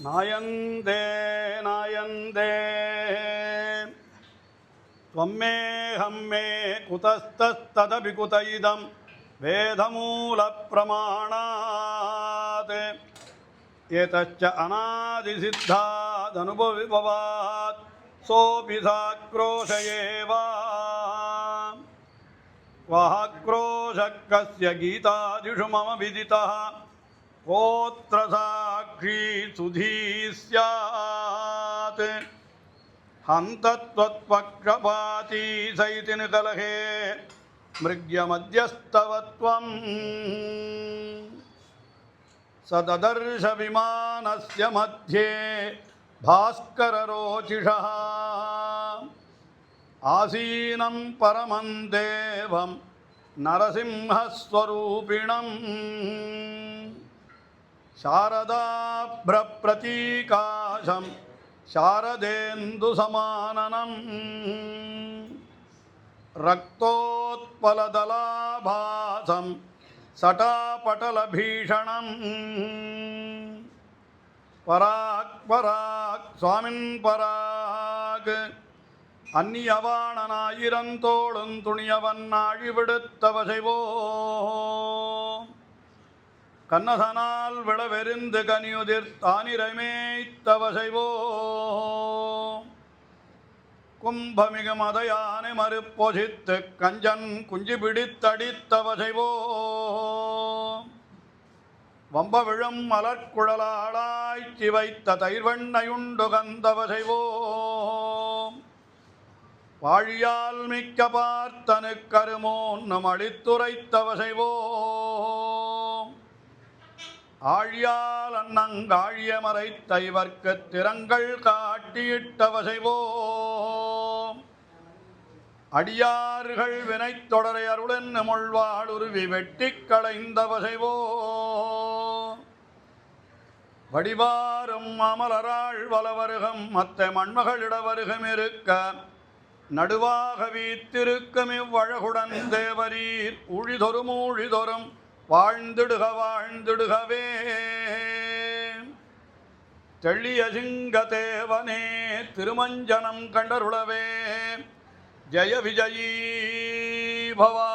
நாயந்தே நாயந்தே त्वमेहं मे कुतस्तस्तदपि कुत इदं वेदमूलप्रमाणात् एतच्च अनादिसिद्धादनुभवविभवात् सोऽपि साक्रोश एव क्वाक्रोशः कस्य गीतादिषु मम विदितः कोऽत्र साक्षी सुधी स्यात् हन्तत्वत्पक्षपाती सैतिन कलहे मृग्यमध्यस्तवत्वं सददर्श विमानस्य मध्ये भास्कररोचिषः आसीनं परमं देवं नरसिंहस्वरूपिणं शारदाभ्रप्रतीकाशं शारदेन्दुसमाननं रक्तोत्पलदलाभासं सटापटलभीषणं पराक् पराक् स्वामिन् पराक् अन्यवाणनायिरन्तोळुं तुणियवन्नाळि विडुत्तवसैवो கண்ணதனால் விளவெறிந்து கனியுதிர் தானிரமேய்த்தவசைவோ கும்பமிகு மதையானை மறுப்பொசித்து கஞ்சன் குஞ்சு பிடித்தடித்தவசைவோ வம்பவிழும் மலர்குழலாளாய்ச்சி வைத்த தயிர்வெண்ணையுண்டு கந்தவசைவோ வாழியால் மிக்க பார்த்தனு கருமோன்னும் அளித்துரைத்தவசைவோ ஆழியால் அன்னங்காழிய மறைத்த இவர்க்கு திறங்கள் காட்டியிட்டவசைவோ அடியார்கள் வினைத் தொடரை அருளென் முள்வாளுருவி வெட்டி களைந்தவசைவோ வடிவாரும் அமலராள் வலவருகம் மத்த மண்மகளிடவருகம் இருக்க நடுவாக வீத்திருக்கும் இவ்வழகுடன் தேவரீர் ஊழிதொரும் ஊழிதொரும் வாழ்ந்திடுக வாழ்ந்திடுகவே தெள்ளிய சிங்கதேவனே திருமஞ்சனம் கண்டருளவே ஜய விஜயீ பவா.